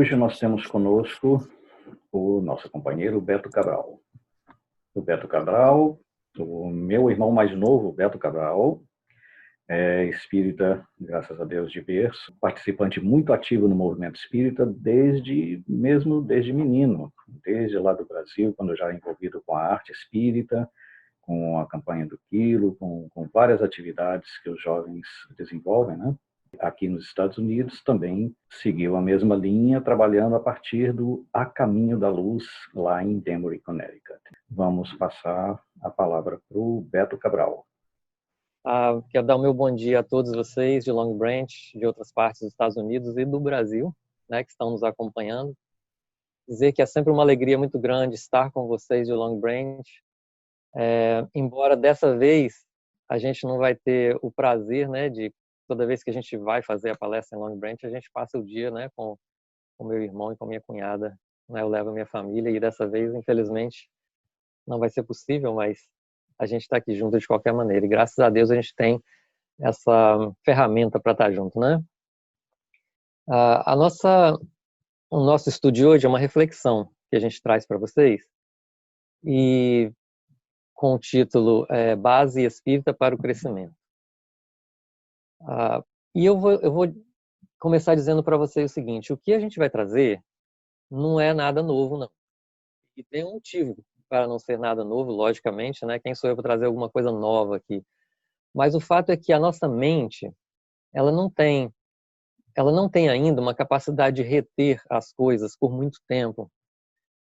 Hoje nós temos conosco o nosso companheiro Beto Cabral. O Beto Cabral, o meu irmão mais novo, Beto Cabral, é espírita, graças a Deus, de berço, participante muito ativo no movimento espírita desde menino, desde lá do Brasil, quando já envolvido com a arte espírita, com a campanha do Quilo, com várias atividades que os jovens desenvolvem, né? Aqui nos Estados Unidos também seguiu a mesma linha, trabalhando a partir do A Caminho da Luz, lá em Emory, Connecticut. Vamos passar a palavra para o Beto Cabral. Quero dar o meu bom dia a todos vocês de Long Branch, de outras partes dos Estados Unidos e do Brasil, né, que estão nos acompanhando. Dizer que é sempre uma alegria muito grande estar com vocês de Long Branch. Embora dessa vez a gente não vai ter o prazer, né, de toda vez que a gente vai fazer a palestra em Long Branch, a gente passa o dia, né, com o meu irmão e com a minha cunhada, né, eu levo a minha família e dessa vez, infelizmente, não vai ser possível, mas a gente está aqui junto de qualquer maneira. E graças a Deus a gente tem essa ferramenta para estar junto, né? O nosso estudo de hoje é uma reflexão que a gente traz para vocês e com o título Base Espírita para o Crescimento. E eu vou começar dizendo para vocês o seguinte: o que a gente vai trazer não é nada novo, não. E tem um motivo para não ser nada novo, logicamente, né? Quem sou eu para trazer alguma coisa nova aqui? Mas o fato é que a nossa mente, ela não tem ainda uma capacidade de reter as coisas por muito tempo.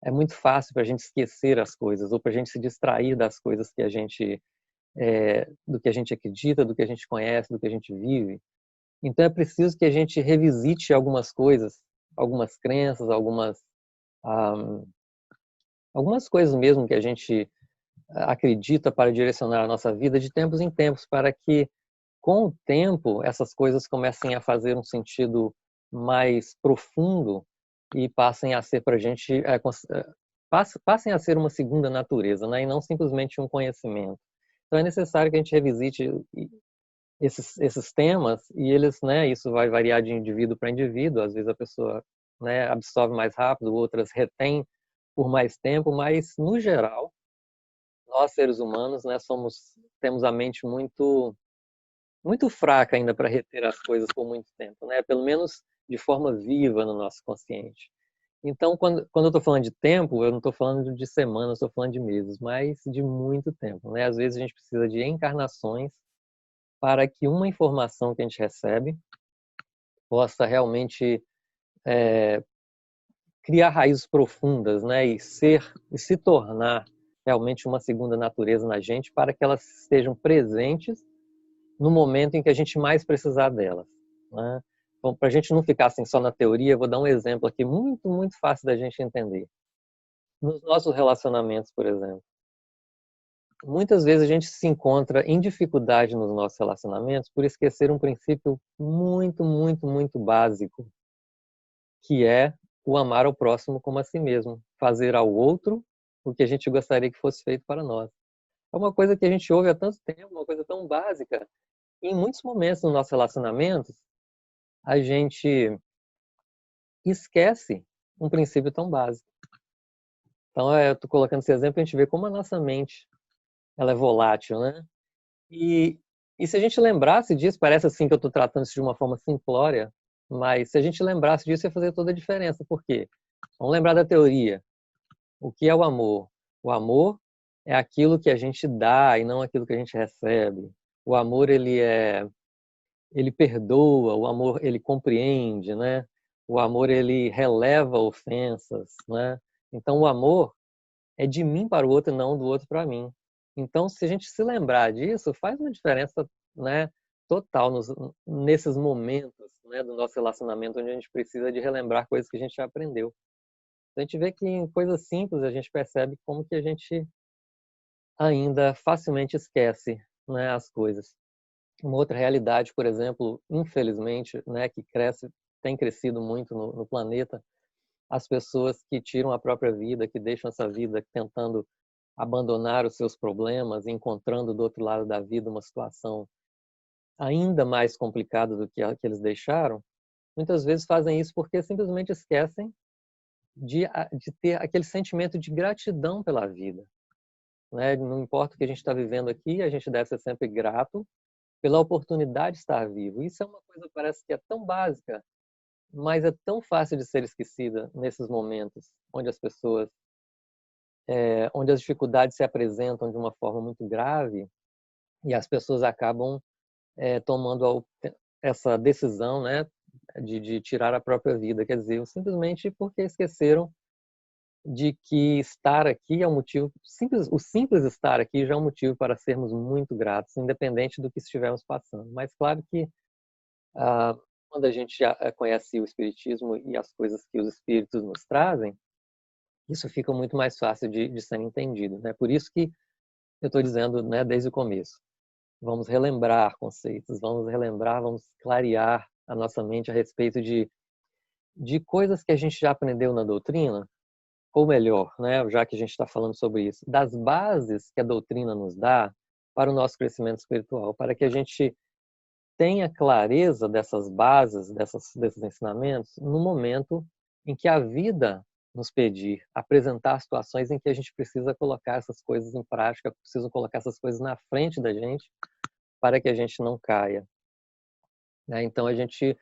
É muito fácil para a gente esquecer as coisas ou para a gente se distrair das coisas que a gente do que a gente acredita, do que a gente conhece, do que a gente vive. Então é preciso que a gente revisite algumas coisas, algumas crenças, algumas coisas mesmo que a gente acredita para direcionar a nossa vida de tempos em tempos, para que com o tempo essas coisas comecem a fazer um sentido mais profundo e passem a ser para a gente passem a ser uma segunda natureza, né? E não simplesmente um conhecimento. Então é necessário que a gente revisite esses temas e eles, né? Isso vai variar de indivíduo para indivíduo. Às vezes a pessoa, né, absorve mais rápido, outras retém por mais tempo, mas no geral nós seres humanos, né, temos a mente muito fraca ainda para reter as coisas por muito tempo, né? Pelo menos de forma viva no nosso consciente. Então, quando eu estou falando de tempo, eu não estou falando de semanas, estou falando de meses, mas de muito tempo, né? Às vezes a gente precisa de encarnações para que uma informação que a gente recebe possa realmente criar raízes profundas, né? E se tornar realmente uma segunda natureza na gente, para que elas estejam presentes no momento em que a gente mais precisar delas, né? Então, para a gente não ficar assim só na teoria, eu vou dar um exemplo aqui muito fácil da gente entender. Nos nossos relacionamentos, por exemplo, muitas vezes a gente se encontra em dificuldade nos nossos relacionamentos por esquecer um princípio muito básico, que é o amar ao próximo como a si mesmo, fazer ao outro o que a gente gostaria que fosse feito para nós. É uma coisa que a gente ouve há tanto tempo, uma coisa tão básica. E em muitos momentos nos nossos relacionamentos, a gente esquece um princípio tão básico. Então, eu estou colocando esse exemplo para a gente ver como a nossa mente ela é volátil, né? E se a gente lembrasse disso, parece assim que eu estou tratando isso de uma forma simplória, mas se a gente lembrasse disso, ia fazer toda a diferença. Por quê? Vamos lembrar da teoria. O que é o amor? O amor é aquilo que a gente dá e não aquilo que a gente recebe. O amor, ele perdoa, o amor, ele compreende, né? O amor, ele releva ofensas, né? Então, o amor é de mim para o outro, não do outro para mim. Então, se a gente se lembrar disso, faz uma diferença, né, total nesses momentos, né, do nosso relacionamento, onde a gente precisa de relembrar coisas que a gente já aprendeu. A gente vê que em coisas simples a gente percebe como que a gente ainda facilmente esquece, né, as coisas. Uma outra realidade, por exemplo, infelizmente, né, que tem crescido muito no planeta, as pessoas que tiram a própria vida, que deixam essa vida tentando abandonar os seus problemas, encontrando do outro lado da vida uma situação ainda mais complicada do que a que eles deixaram, muitas vezes fazem isso porque simplesmente esquecem de ter aquele sentimento de gratidão pela vida, né? Não importa o que a gente está vivendo aqui, a gente deve ser sempre grato pela oportunidade de estar vivo. Isso é uma coisa que parece que é tão básica, mas é tão fácil de ser esquecida nesses momentos onde as pessoas, onde as dificuldades se apresentam de uma forma muito grave e as pessoas acabam tomando essa decisão, né, de tirar a própria vida, quer dizer, simplesmente porque esqueceram de que estar aqui é um motivo simples, o simples estar aqui já é um motivo para sermos muito gratos, independente do que estivermos passando. Mas claro que quando a gente já conhece o espiritismo e as coisas que os espíritos nos trazem, isso fica muito mais fácil de ser entendido, né? Por isso que eu estou dizendo, né, desde o começo, vamos relembrar conceitos, vamos relembrar, vamos clarear a nossa mente a respeito de coisas que a gente já aprendeu na doutrina, ou melhor, né, já que a gente está falando sobre isso, das bases que a doutrina nos dá para o nosso crescimento espiritual, para que a gente tenha clareza dessas bases, desses ensinamentos, no momento em que a vida nos pedir, apresentar situações em que a gente precisa colocar essas coisas em prática, precisa colocar essas coisas na frente da gente, para que a gente não caia, né? Então a gente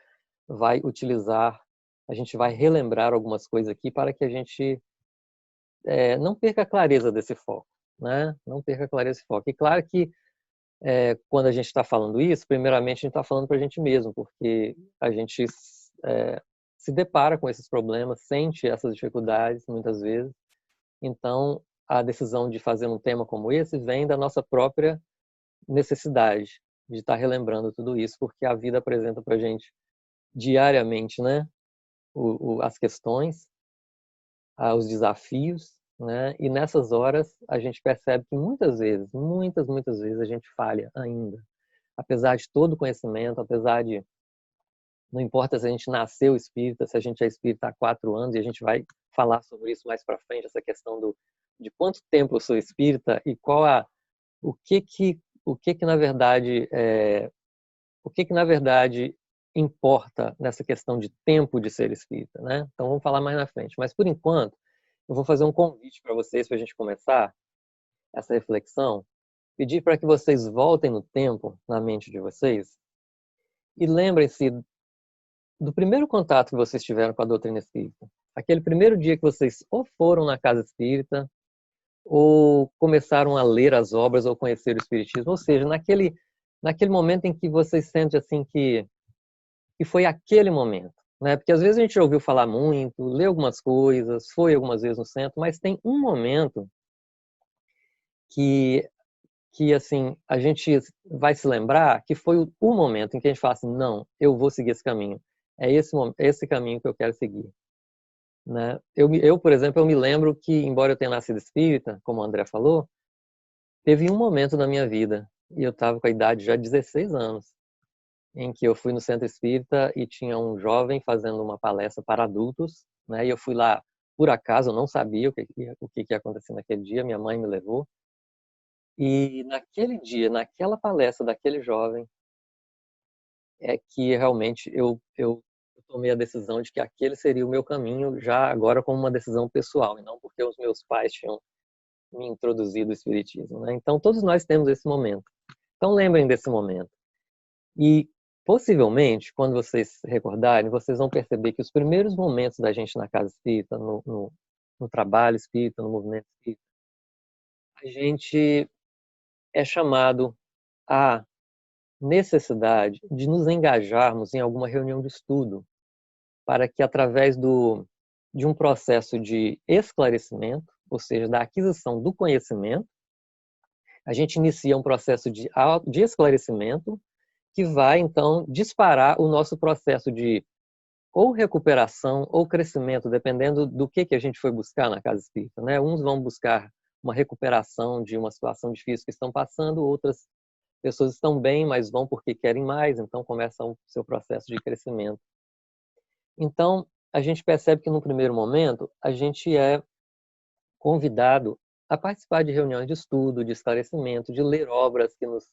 vai utilizar, a gente vai relembrar algumas coisas aqui para que a gente não perca a clareza desse foco, né? Não perca a clareza desse foco. E claro que quando a gente está falando isso, primeiramente a gente está falando para a gente mesmo, porque a gente se depara com esses problemas, sente essas dificuldades muitas vezes. Então a decisão de fazer um tema como esse vem da nossa própria necessidade de estar relembrando tudo isso, porque a vida apresenta para a gente diariamente, né, as questões, os desafios, né, e nessas horas a gente percebe que muitas vezes, muitas vezes a gente falha ainda, apesar de todo o conhecimento, apesar de, não importa se a gente nasceu espírita, se a gente é espírita há 4 anos, e a gente vai falar sobre isso mais para frente, essa questão de quanto tempo eu sou espírita e o que que na verdade importa nessa questão de tempo de ser espírita, né? Então vamos falar mais na frente. Mas por enquanto, eu vou fazer um convite para vocês para a gente começar essa reflexão, pedir para que vocês voltem no tempo na mente de vocês e lembrem-se do primeiro contato que vocês tiveram com a doutrina espírita. Aquele primeiro dia que vocês ou foram na casa espírita ou começaram a ler as obras ou conhecer o espiritismo, ou seja, naquele momento em que vocês sentem assim que foi aquele momento, né? Porque às vezes a gente já ouviu falar muito, leu algumas coisas, foi algumas vezes no centro, mas tem um momento que assim, a gente vai se lembrar que foi o momento em que a gente fala assim, não, eu vou seguir esse caminho. É esse caminho que eu quero seguir, né? Por exemplo, eu me lembro que, embora eu tenha nascido espírita, como o André falou, teve um momento na minha vida, e eu estava com a idade já de 16 anos, em que eu fui no centro espírita e tinha um jovem fazendo uma palestra para adultos, né? E eu fui lá, por acaso, eu não sabia o que ia acontecer naquele dia, minha mãe me levou. E naquele dia, naquela palestra daquele jovem, é que realmente eu tomei a decisão de que aquele seria o meu caminho, já agora como uma decisão pessoal, e não porque os meus pais tinham me introduzido o espiritismo, né? Então todos nós temos esse momento. Então lembrem desse momento. E possivelmente, quando vocês recordarem, vocês vão perceber que os primeiros momentos da gente na casa espírita, no trabalho espírita, no movimento espírita, a gente é chamado à necessidade de nos engajarmos em alguma reunião de estudo, para que através de um processo de esclarecimento, ou seja, da aquisição do conhecimento, a gente inicia um processo de esclarecimento que vai, então, disparar o nosso processo de ou recuperação ou crescimento, dependendo do que a gente foi buscar na casa espírita, né? Uns vão buscar uma recuperação de uma situação difícil que estão passando, outras pessoas estão bem, mas vão porque querem mais, então começa o seu processo de crescimento. Então, a gente percebe que no primeiro momento, a gente é convidado a participar de reuniões de estudo, de esclarecimento, de ler obras que nos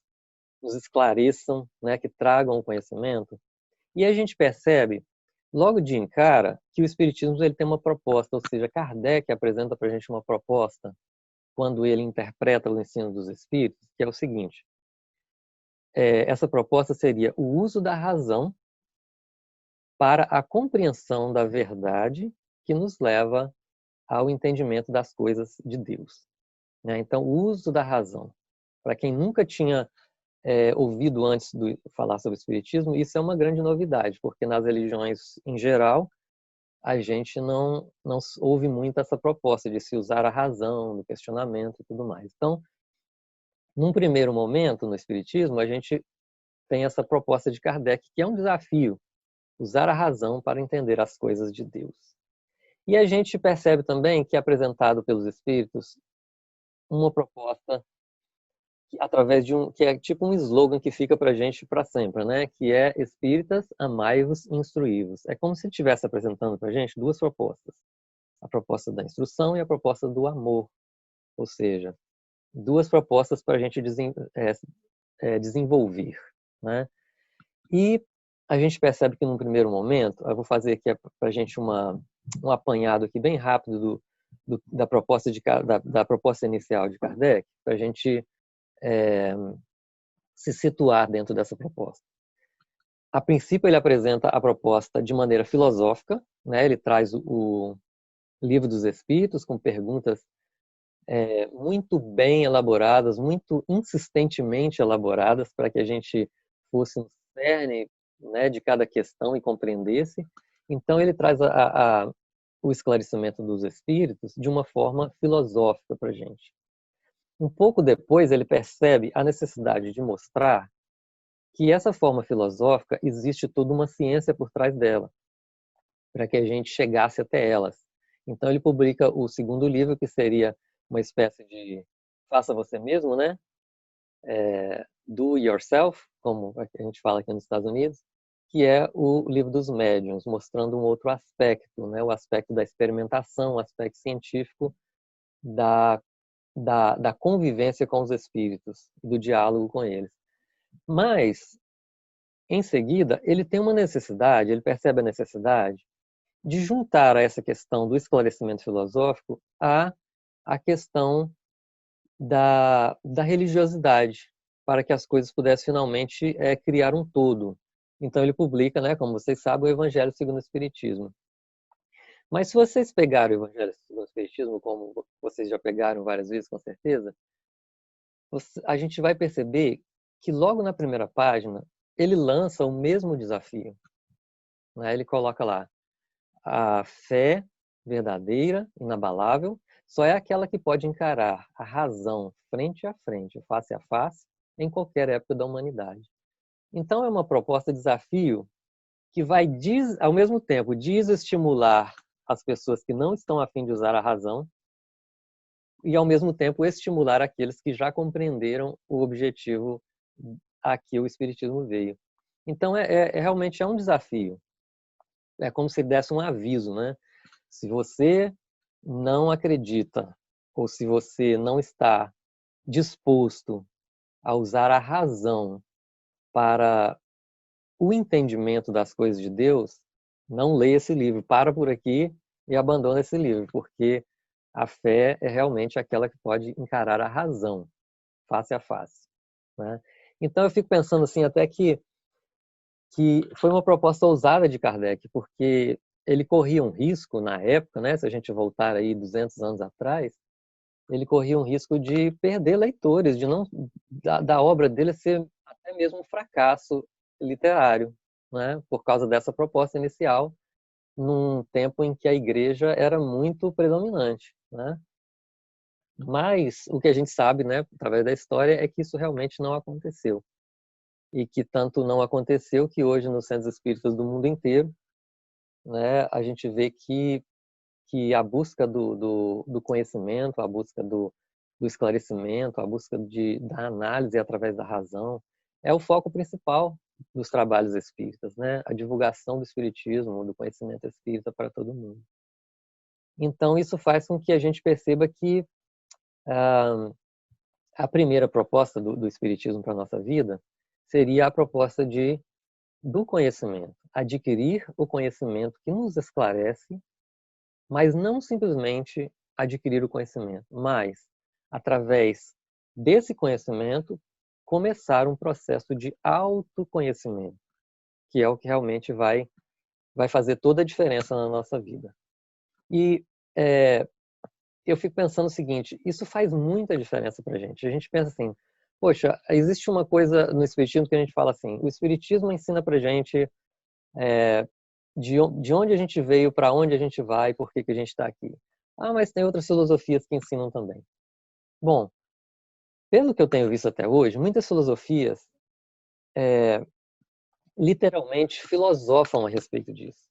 esclareçam, né, que tragam o conhecimento. E a gente percebe logo de cara que o Espiritismo ele tem uma proposta, ou seja, Kardec apresenta para a gente uma proposta quando ele interpreta o ensino dos Espíritos, que é o seguinte: essa proposta seria o uso da razão para a compreensão da verdade que nos leva ao entendimento das coisas de Deus. Então, o uso da razão. Para quem nunca tinha ouvido antes falar sobre o Espiritismo, isso é uma grande novidade, porque nas religiões em geral, a gente não ouve muito essa proposta de se usar a razão, do questionamento e tudo mais. Então, num primeiro momento, no Espiritismo, a gente tem essa proposta de Kardec, que é um desafio, usar a razão para entender as coisas de Deus. E a gente percebe também que é apresentado pelos Espíritos uma proposta através de que é tipo um slogan que fica para a gente para sempre, né? Que é Espíritas, amai-vos e instruí-vos. É como se estivesse apresentando para a gente duas propostas: a proposta da instrução e a proposta do amor, ou seja, duas propostas para a gente desenvolver, né? E a gente percebe que num primeiro momento, eu vou fazer aqui para a gente um apanhado aqui bem rápido da proposta da proposta inicial de Kardec, para a gente se situar dentro dessa proposta. A princípio, ele apresenta a proposta de maneira filosófica, né? Ele traz o Livro dos Espíritos com perguntas muito bem elaboradas, muito insistentemente elaboradas, para que a gente fosse no cerne, né, de cada questão e compreendesse. Então, ele traz o esclarecimento dos Espíritos de uma forma filosófica para a gente. Um pouco depois, ele percebe a necessidade de mostrar que essa forma filosófica existe toda uma ciência por trás dela, para que a gente chegasse até elas. Então, ele publica o segundo livro, que seria uma espécie de faça você mesmo, né? Do yourself, como a gente fala aqui nos Estados Unidos, que é o livro dos médiuns, mostrando um outro aspecto, né? O aspecto da experimentação, o aspecto científico da convivência com os espíritos, do diálogo com eles. Mas, em seguida, ele tem uma necessidade, ele percebe a necessidade de juntar a essa questão do esclarecimento filosófico a questão da religiosidade, para que as coisas pudessem finalmente criar um todo. Então ele publica, né, como vocês sabem, o Evangelho segundo o Espiritismo. Mas se vocês pegarem o Evangelho segundo o Espiritismo, como vocês já pegaram várias vezes, com certeza, a gente vai perceber que logo na primeira página ele lança o mesmo desafio, né? Ele coloca lá: a fé verdadeira, inabalável, só é aquela que pode encarar a razão frente a frente, face a face, em qualquer época da humanidade. Então é uma proposta de desafio que vai, ao mesmo tempo, desestimular as pessoas que não estão a fim de usar a razão e, ao mesmo tempo, estimular aqueles que já compreenderam o objetivo a que o Espiritismo veio. Então, realmente é um desafio. É como se desse um aviso, né? Se você não acredita ou se você não está disposto a usar a razão para o entendimento das coisas de Deus, não leia esse livro. Para por aqui e abandona esse livro, porque a fé é realmente aquela que pode encarar a razão face a face, né? Então eu fico pensando assim, até que foi uma proposta ousada de Kardec, porque ele corria um risco na época, né, se a gente voltar aí 200 anos atrás, ele corria um risco de perder leitores, de não da obra dele ser até mesmo um fracasso literário, né, por causa dessa proposta inicial, num tempo em que a igreja era muito predominante, né? Mas o que a gente sabe, né, através da história, é que isso realmente não aconteceu. E que tanto não aconteceu que hoje nos centros espíritas do mundo inteiro, né, a gente vê que a busca do conhecimento, a busca do esclarecimento, a busca da análise através da razão, é o foco principal dos trabalhos espíritas, né? A divulgação do espiritismo, do conhecimento espírita para todo mundo. Então, isso faz com que a gente perceba que a primeira proposta do espiritismo para a nossa vida seria a proposta do conhecimento, adquirir o conhecimento que nos esclarece, mas não simplesmente adquirir o conhecimento, mas, através desse conhecimento, começar um processo de autoconhecimento, que é o que realmente vai fazer toda a diferença na nossa vida. E eu fico pensando o seguinte, isso faz muita diferença para a gente. A gente pensa assim, poxa, existe uma coisa no Espiritismo que a gente fala assim, o Espiritismo ensina para a gente de onde a gente veio, para onde a gente vai, por que a gente está aqui. Ah, mas tem outras filosofias que ensinam também. Bom, pelo que eu tenho visto até hoje, muitas filosofias literalmente filosofam a respeito disso.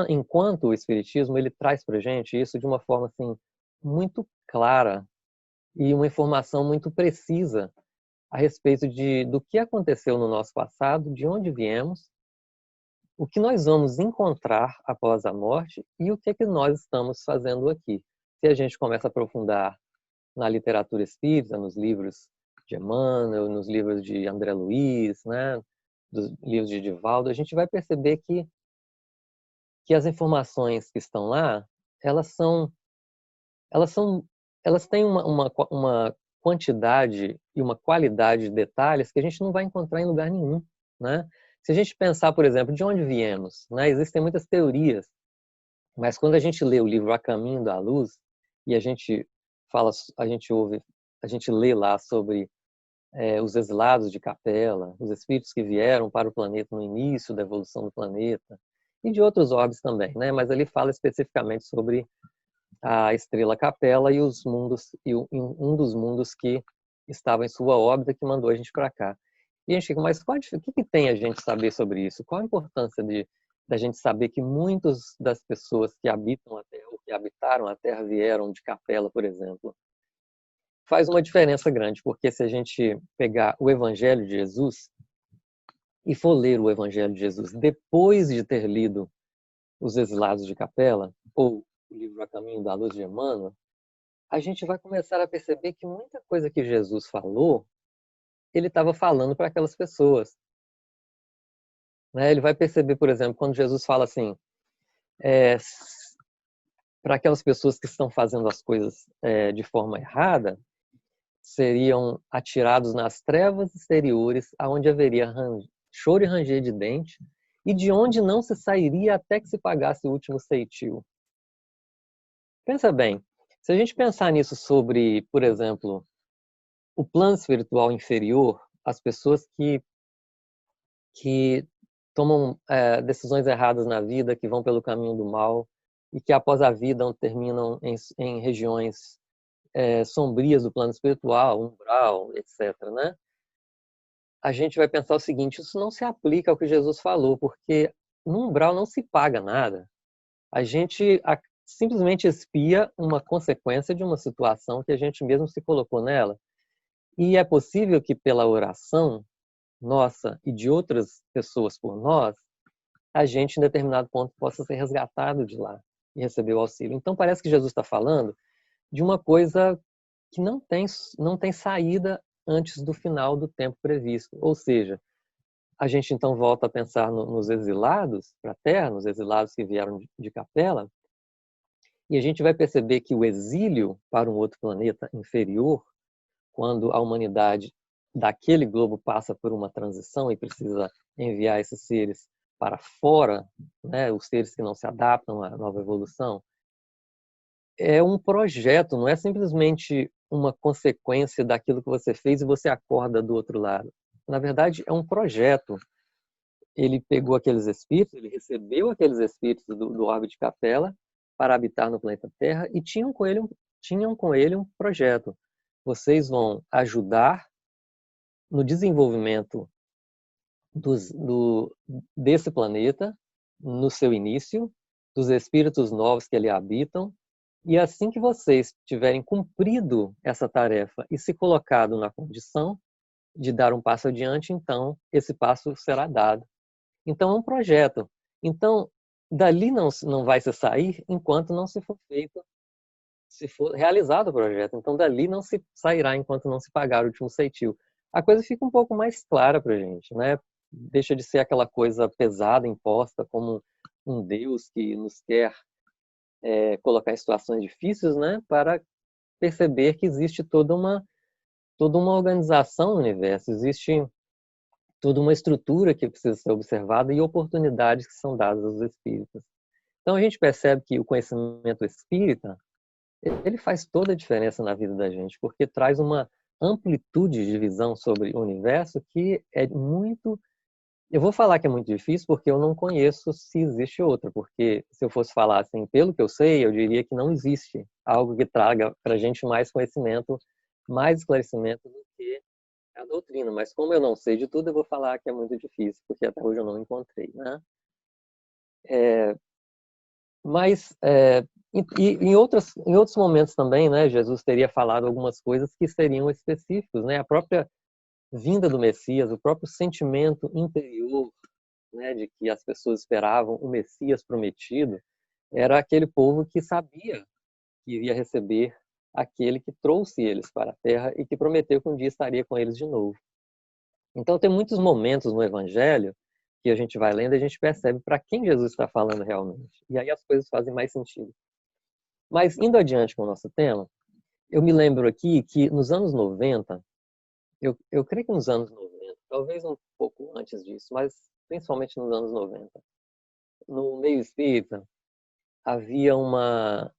Enquanto o Espiritismo ele traz para a gente isso de uma forma assim muito clara e uma informação muito precisa a respeito do que aconteceu no nosso passado, de onde viemos, o que nós vamos encontrar após a morte e o que é que nós estamos fazendo aqui. Se a gente começa a aprofundar na literatura espírita, nos livros de Emmanuel, nos livros de André Luiz, né, dos livros de Divaldo, a gente vai perceber que as informações que estão lá, elas são elas têm uma quantidade e uma qualidade de detalhes que a gente não vai encontrar em lugar nenhum, né? Se a gente pensar, por exemplo, de onde viemos, né? Existem muitas teorias, mas quando a gente lê o livro A Caminho da Luz e a gente lê lá sobre os exilados de Capela, os espíritos que vieram para o planeta no início da evolução do planeta e de outros orbes também, né? Mas ali fala especificamente sobre a estrela Capela e os mundos e um dos mundos que estava em sua órbita que mandou a gente para cá. E a gente fica, mas o que tem a gente saber sobre isso? Qual a importância da gente saber que muitas das pessoas que habitam a Terra ou que habitaram a Terra vieram de Capela, por exemplo? Faz uma diferença grande, porque se a gente pegar o Evangelho de Jesus e for ler o Evangelho de Jesus depois de ter lido Os Exilados de Capela, ou o livro A Caminho da Luz de Emmanuel, a gente vai começar a perceber que muita coisa que Jesus falou, ele estava falando para aquelas pessoas. Né? Ele vai perceber, por exemplo, quando Jesus fala assim, para aquelas pessoas que estão fazendo as coisas de forma errada, seriam atirados nas trevas exteriores, aonde haveria choro e ranger de dente, e de onde não se sairia até que se pagasse o último ceitil. Pensa bem, se a gente pensar nisso sobre, por exemplo, o plano espiritual inferior, as pessoas que tomam decisões erradas na vida, que vão pelo caminho do mal, e que após a vida terminam em regiões sombrias do plano espiritual, umbral, etc., né? A gente vai pensar o seguinte, isso não se aplica ao que Jesus falou, porque no umbral não se paga nada. A gente simplesmente expia uma consequência de uma situação que a gente mesmo se colocou nela. E é possível que pela oração nossa e de outras pessoas por nós, a gente em determinado ponto possa ser resgatado de lá e receber o auxílio. Então parece que Jesus está falando de uma coisa que não tem saída antes do final do tempo previsto. Ou seja, a gente então volta a pensar nos exilados para a Terra, nos exilados que vieram de Capela, e a gente vai perceber que o exílio para um outro planeta inferior, quando a humanidade daquele globo passa por uma transição e precisa enviar esses seres para fora, né, os seres que não se adaptam à nova evolução, é um projeto, não é simplesmente uma consequência daquilo que você fez e você acorda do outro lado. Na verdade, é um projeto. Ele pegou aqueles espíritos, ele recebeu aqueles espíritos do orbe de Capela para habitar no planeta Terra e tinham com ele um projeto. Vocês vão ajudar no desenvolvimento desse planeta, no seu início, dos espíritos novos que ali habitam, e assim que vocês tiverem cumprido essa tarefa e se colocado na condição de dar um passo adiante, então esse passo será dado. Então é um projeto. Então, dali não vai se sair enquanto não se for feito, se for realizado o projeto. Então, dali não se sairá enquanto não se pagar o último ceitil. A coisa fica um pouco mais clara para a gente, né? deixa de ser aquela coisa pesada, imposta como um Deus que nos quer colocar em situações difíceis, né, para perceber que existe toda uma organização no universo, existe toda uma estrutura que precisa ser observada e oportunidades que são dadas aos espíritas. Então a gente percebe que o conhecimento espírita, ele faz toda a diferença na vida da gente, porque traz uma amplitude de visão sobre o universo que é muito... Eu vou falar que é muito difícil porque eu não conheço se existe outra, porque se eu fosse falar assim, pelo que eu sei, eu diria que não existe algo que traga para a gente mais conhecimento, mais esclarecimento do que a doutrina. Mas como eu não sei de tudo, eu vou falar que é muito difícil, porque até hoje eu não encontrei, né? Mas em outros momentos também, né, Jesus teria falado algumas coisas que seriam específicos, né? A própria vinda do Messias, o próprio sentimento interior, né, de que as pessoas esperavam o Messias prometido, era aquele povo que sabia que iria receber aquele que trouxe eles para a terra e que prometeu que um dia estaria com eles de novo. Então tem muitos momentos no Evangelho que a gente vai lendo e a gente percebe para quem Jesus está falando realmente. E aí as coisas fazem mais sentido. Mas indo adiante com o nosso tema, eu me lembro aqui que nos anos 90, eu creio que nos anos 90, talvez um pouco antes disso, mas principalmente nos anos 90, no meio espírita, havia um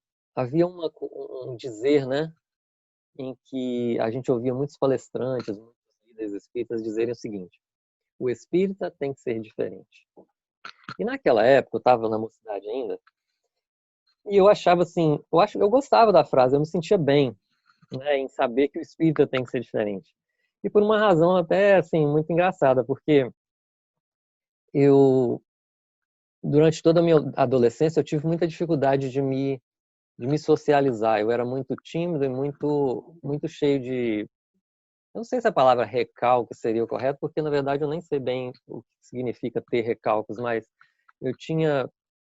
dizer, né, em que a gente ouvia muitos palestrantes, muitos líderes espíritas dizerem o seguinte: o espírita tem que ser diferente. E naquela época, eu estava na mocidade ainda, e eu achava assim, eu gostava da frase, eu me sentia bem, né, em saber que o espírita tem que ser diferente. E por uma razão até assim muito engraçada, porque eu durante toda a minha adolescência eu tive muita dificuldade de me socializar. Eu era muito tímido e muito cheio de... Eu não sei se a palavra recalque seria o correto, porque na verdade eu nem sei bem o que significa ter recalques, mas eu tinha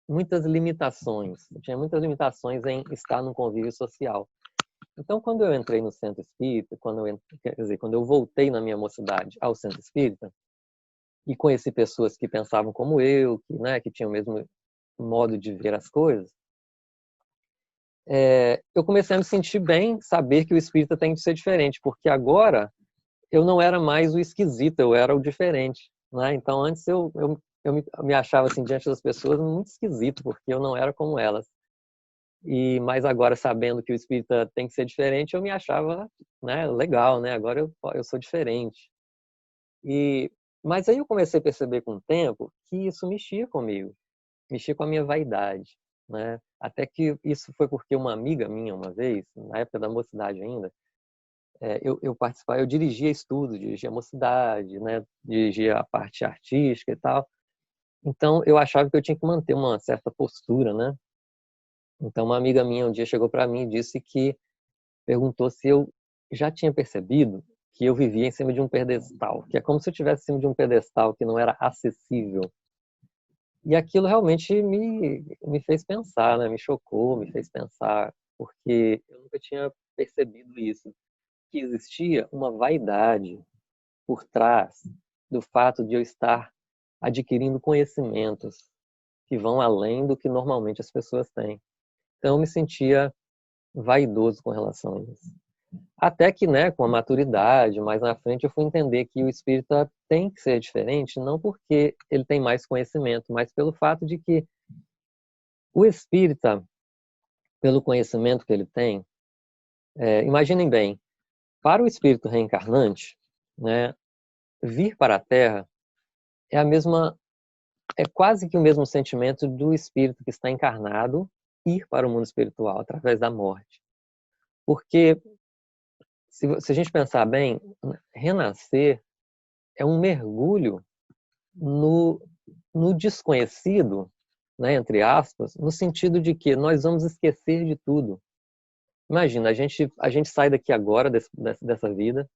muitas limitações. Eu tinha muitas limitações em estar num convívio social. Então, quando eu entrei no centro espírita, quer dizer, quando eu voltei na minha mocidade ao centro espírita e conheci pessoas que pensavam como eu, que, né, que tinham o mesmo modo de ver as coisas, eu comecei a me sentir bem, saber que o espírita tem que ser diferente, porque agora eu não era mais o esquisito, eu era o diferente, né? Então antes eu me achava assim diante das pessoas muito esquisito, porque eu não era como elas. Mas agora sabendo que o espírita tem que ser diferente, eu me achava, né, legal, né? Agora eu sou diferente. Mas aí eu comecei a perceber com o tempo que isso mexia comigo, mexia com a minha vaidade, né? Até que isso foi porque uma amiga minha, uma vez, na época da mocidade ainda, eu participava, eu dirigia estudo, dirigia a mocidade, né? Dirigia a parte artística e tal. Então eu achava que eu tinha que manter uma certa postura, né? Então uma amiga minha um dia chegou para mim e disse que perguntou se eu já tinha percebido que eu vivia em cima de um pedestal, que é como se eu estivesse em cima de um pedestal que não era acessível. E aquilo realmente me fez pensar, né? Me chocou, me fez pensar, porque eu nunca tinha percebido isso, que existia uma vaidade por trás do fato de eu estar adquirindo conhecimentos que vão além do que normalmente as pessoas têm. Então eu me sentia vaidoso com relação a isso. Até que, né, com a maturidade, mais na frente, eu fui entender que o espírita tem que ser diferente, não porque ele tem mais conhecimento, mas pelo fato de que o espírita, pelo conhecimento que ele tem, imaginem bem, para o espírito reencarnante, né, vir para a Terra é é quase que o mesmo sentimento do espírito que está encarnado ir para o mundo espiritual através da morte. Porque se a gente pensar bem, renascer é um mergulho no, no desconhecido, né, entre aspas, no sentido de que nós vamos esquecer de tudo. Imagina, a gente sai daqui agora, dessa vida,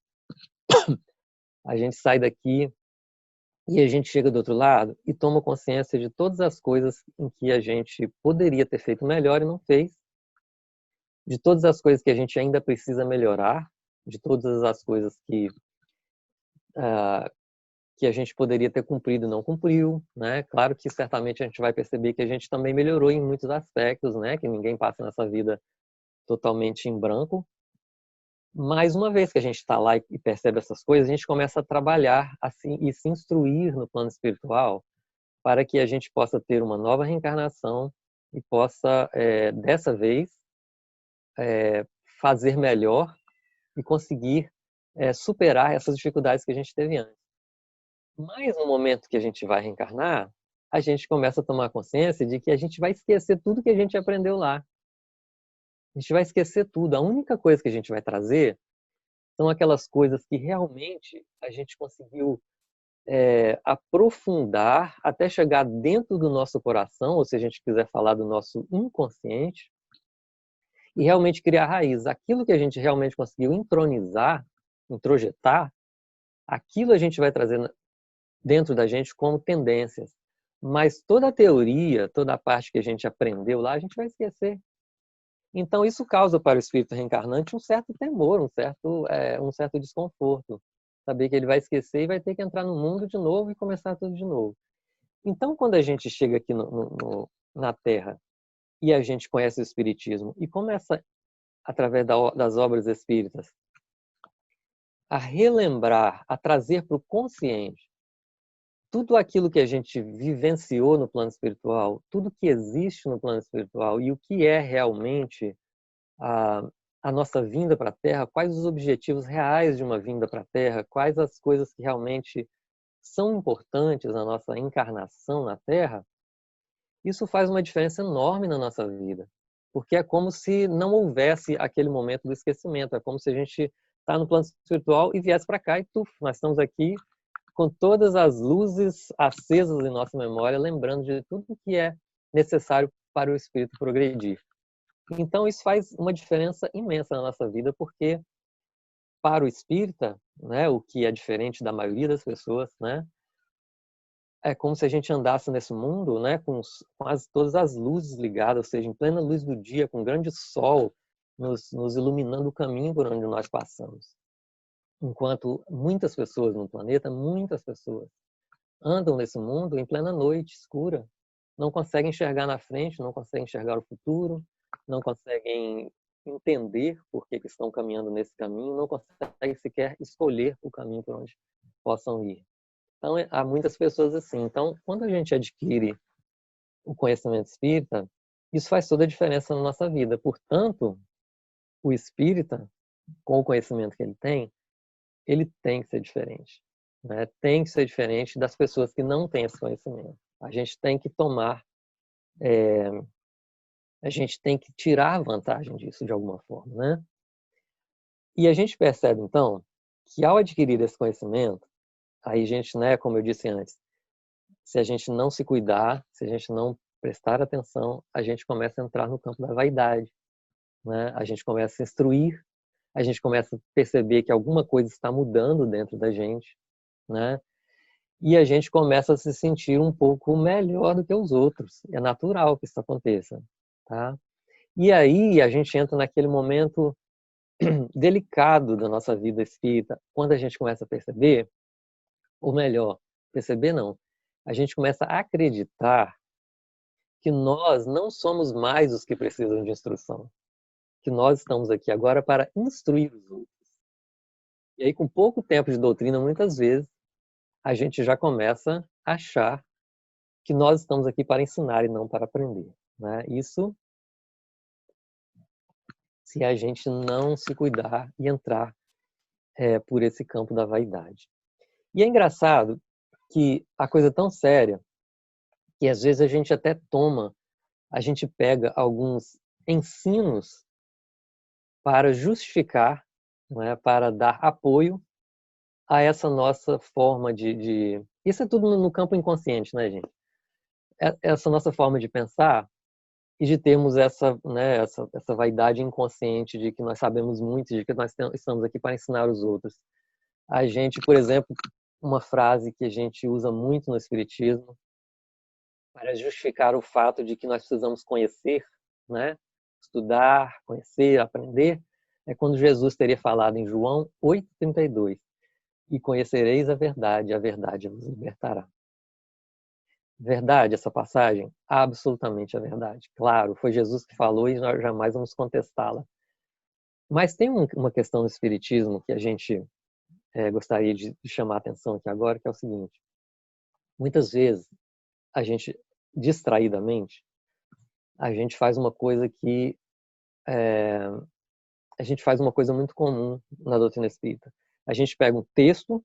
a gente sai daqui e a gente chega do outro lado e toma consciência de todas as coisas em que a gente poderia ter feito melhor e não fez, de todas as coisas que a gente ainda precisa melhorar, de todas as coisas que que a gente poderia ter cumprido e não cumpriu, né? Claro que certamente a gente vai perceber que a gente também melhorou em muitos aspectos, né? Que ninguém passa nessa vida totalmente em branco. Mas uma vez que a gente está lá e percebe essas coisas, a gente começa a trabalhar assim e se instruir no plano espiritual para que a gente possa ter uma nova reencarnação e possa, dessa vez, fazer melhor e conseguir superar essas dificuldades que a gente teve antes. Mas no momento que a gente vai reencarnar, a gente começa a tomar consciência de que a gente vai esquecer tudo que a gente aprendeu lá. A gente vai esquecer tudo. A única coisa que a gente vai trazer são aquelas coisas que realmente a gente conseguiu aprofundar até chegar dentro do nosso coração, ou se a gente quiser falar do nosso inconsciente, e realmente criar raiz. Aquilo que a gente realmente conseguiu entronizar, introjetar, aquilo a gente vai trazer dentro da gente como tendências. Mas toda a teoria, toda a parte que a gente aprendeu lá, a gente vai esquecer. Então isso causa para o espírito reencarnante um certo temor, um certo desconforto. Saber que ele vai esquecer e vai ter que entrar no mundo de novo e começar tudo de novo. Então quando a gente chega aqui na Terra e a gente conhece o Espiritismo e começa, através das obras espíritas, a relembrar, a trazer para o consciente tudo aquilo que a gente vivenciou no plano espiritual, tudo que existe no plano espiritual e o que é realmente a nossa vinda para a Terra, quais os objetivos reais de uma vinda para a Terra, quais as coisas que realmente são importantes na nossa encarnação na Terra, isso faz uma diferença enorme na nossa vida. Porque é como se não houvesse aquele momento do esquecimento, é como se a gente está no plano espiritual e viesse para cá e nós estamos aqui com todas as luzes acesas em nossa memória, lembrando de tudo que é necessário para o espírito progredir. Então, isso faz uma diferença imensa na nossa vida, porque para o espírita, né, o que é diferente da maioria das pessoas, né, é como se a gente andasse nesse mundo, né, com quase todas as luzes ligadas, ou seja, em plena luz do dia, com um grande sol nos iluminando o caminho por onde nós passamos. Enquanto muitas pessoas no planeta, muitas pessoas, andam nesse mundo em plena noite escura, não conseguem enxergar na frente, não conseguem enxergar o futuro, não conseguem entender por que estão caminhando nesse caminho, não conseguem sequer escolher o caminho por onde possam ir. Então, há muitas pessoas assim. Então, quando a gente adquire o conhecimento espírita, isso faz toda a diferença na nossa vida. Portanto, o espírita, com o conhecimento que ele tem que ser diferente, né? Tem que ser diferente das pessoas que não têm esse conhecimento. A gente tem que a gente tem que tirar vantagem disso de alguma forma, né? E a gente percebe, então, que ao adquirir esse conhecimento, aí a gente, né, como eu disse antes, se a gente não se cuidar, se a gente não prestar atenção, a gente começa a entrar no campo da vaidade, né? A gente começa a se instruir, a gente começa a perceber que alguma coisa está mudando dentro da gente, né? E a gente começa a se sentir um pouco melhor do que os outros. É natural que isso aconteça, tá? E aí a gente entra naquele momento delicado da nossa vida espírita, quando a gente começa a perceber, ou melhor, perceber não, a gente começa a acreditar que nós não somos mais os que precisam de instrução, que nós estamos aqui agora para instruir os outros. E aí, com pouco tempo de doutrina, muitas vezes, a gente já começa a achar que nós estamos aqui para ensinar e não para aprender, né? Isso se a gente não se cuidar e entrar por esse campo da vaidade. E é engraçado que a coisa é tão séria que às vezes a gente até a gente pega alguns ensinos para justificar, né, para dar apoio a essa nossa forma de... Isso é tudo no campo inconsciente, né, gente? Essa nossa forma de pensar e de termos essa vaidade inconsciente de que nós sabemos muito, de que nós estamos aqui para ensinar os outros. A gente, por exemplo, uma frase que a gente usa muito no Espiritismo para justificar o fato de que nós precisamos conhecer, né? Estudar, conhecer, aprender, é quando Jesus teria falado em João 8,32. e conhecereis a verdade vos libertará. Verdade essa passagem? Absolutamente a verdade. Claro, foi Jesus que falou e nós jamais vamos contestá-la. Mas tem uma questão no Espiritismo que a gente gostaria de chamar a atenção aqui agora, que é o seguinte. Muitas vezes, a gente, distraidamente, a gente faz uma coisa que a gente faz uma coisa muito comum na doutrina espírita. A gente pega um texto,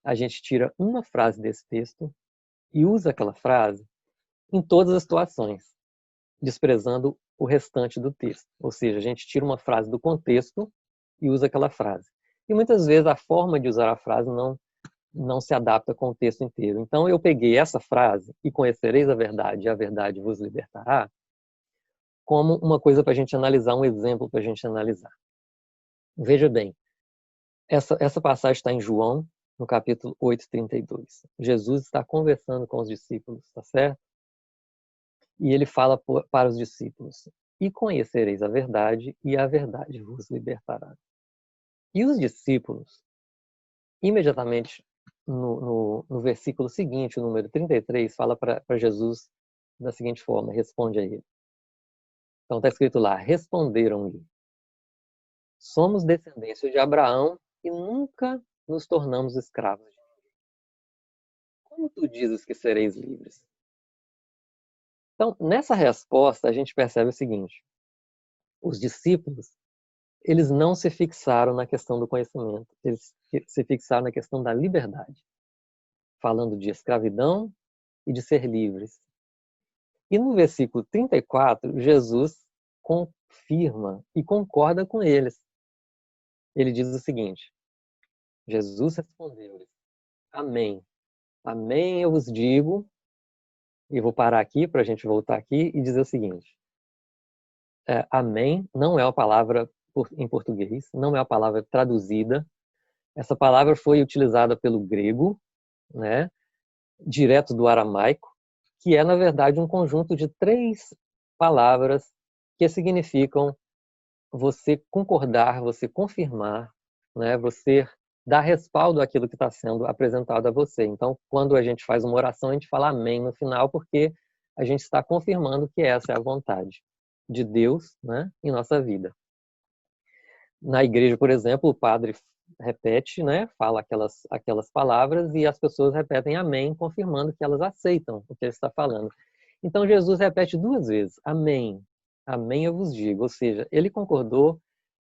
a gente tira uma frase desse texto e usa aquela frase em todas as situações, desprezando o restante do texto. Ou seja, a gente tira uma frase do contexto e usa aquela frase. E muitas vezes a forma de usar a frase não se adapta com o texto inteiro. Então eu peguei essa frase, e conhecereis a verdade, e a verdade vos libertará, como uma coisa para a gente analisar, um exemplo para a gente analisar. Veja bem, essa passagem está em João, no capítulo 8:32. Jesus está conversando com os discípulos, tá certo? E ele fala para os discípulos: e conhecereis a verdade, e a verdade vos libertará. E os discípulos, imediatamente no versículo seguinte, o número 33, fala para Jesus da seguinte forma, responde a ele. Então está escrito lá, responderam-lhe: somos descendência de Abraão e nunca nos tornamos escravos de ninguém. Como tu dizes que sereis livres? Então, nessa resposta, a gente percebe o seguinte: os discípulos, eles não se fixaram na questão do conhecimento, eles se fixaram na questão da liberdade, falando de escravidão e de ser livres. E no versículo 34, Jesus confirma e concorda com eles. Ele diz o seguinte: Jesus respondeu-lhes: amém, amém eu vos digo, e vou parar aqui para a gente voltar aqui e dizer o seguinte: amém não é uma palavra em português, não é uma palavra traduzida. Essa palavra foi utilizada pelo grego, né, direto do aramaico, que é, na verdade, um conjunto de 3 palavras que significam você concordar, você confirmar, né, você dar respaldo àquilo que está sendo apresentado a você. Então, quando a gente faz uma oração, a gente fala amém no final, porque a gente está confirmando que essa é a vontade de Deus, né, em nossa vida. Na igreja, por exemplo, o padre repete, né, fala aquelas palavras e as pessoas repetem amém, confirmando que elas aceitam o que ele está falando. Então Jesus repete 2 vezes, amém, amém eu vos digo, ou seja, ele concordou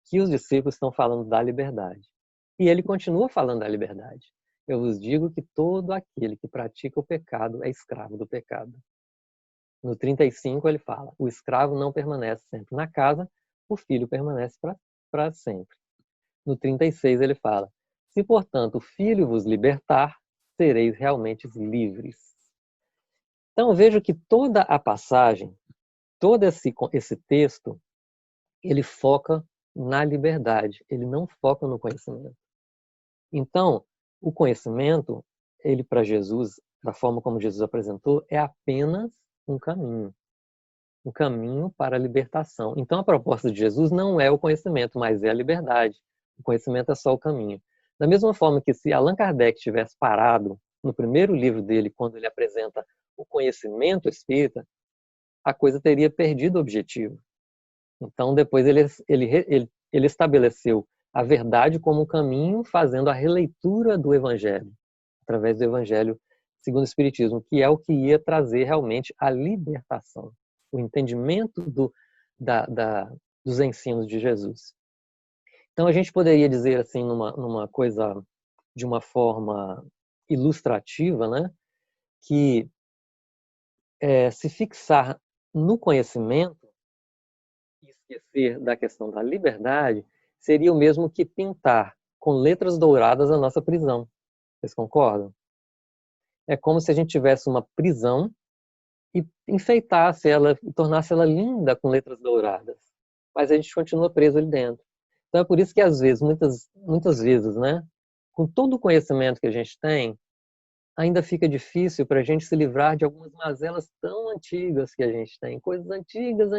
que os discípulos estão falando da liberdade. E ele continua falando da liberdade. Eu vos digo que todo aquele que pratica o pecado é escravo do pecado. No 35 ele fala, o escravo não permanece sempre na casa, o filho permanece para sempre. No 36 ele fala, se portanto o filho vos libertar, sereis realmente livres. Então vejo que toda a passagem, todo esse texto, ele foca na liberdade, ele não foca no conhecimento. Então, o conhecimento, ele para Jesus, da forma como Jesus apresentou, é apenas um caminho para a libertação. Então, a proposta de Jesus não é o conhecimento, mas é a liberdade. O conhecimento é só o caminho. Da mesma forma que se Allan Kardec tivesse parado no primeiro livro dele, quando ele apresenta o conhecimento espírita, a coisa teria perdido o objetivo. Então, depois ele estabeleceu a verdade como caminho, fazendo a releitura do Evangelho, através do Evangelho segundo o Espiritismo, que é o que ia trazer realmente a libertação, o entendimento dos ensinos de Jesus. Então, a gente poderia dizer assim, numa coisa, de uma forma ilustrativa, né, que se fixar no conhecimento e esquecer da questão da liberdade seria o mesmo que pintar com letras douradas a nossa prisão. Vocês concordam? É como se a gente tivesse uma prisão e enfeitasse ela, e tornasse ela linda com letras douradas. Mas a gente continua preso ali dentro. Então é por isso que às vezes, muitas vezes, né, com todo o conhecimento que a gente tem, ainda fica difícil para a gente se livrar de algumas mazelas tão antigas que a gente tem, coisas antigas,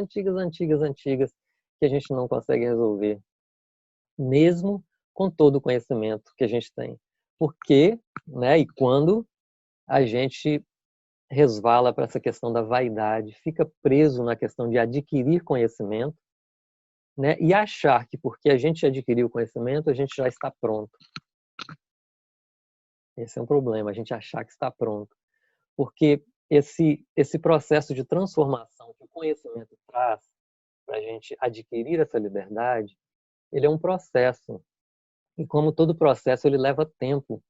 que a gente não consegue resolver, mesmo com todo o conhecimento que a gente tem. Porque, né, e quando a gente resvala para essa questão da vaidade, fica preso na questão de adquirir conhecimento, né, e achar que porque a gente adquiriu conhecimento, a gente já está pronto. Esse é um problema, a gente achar que está pronto. Porque esse processo de transformação que o conhecimento traz para a gente adquirir essa liberdade, ele é um processo. E como todo processo, ele leva tempo.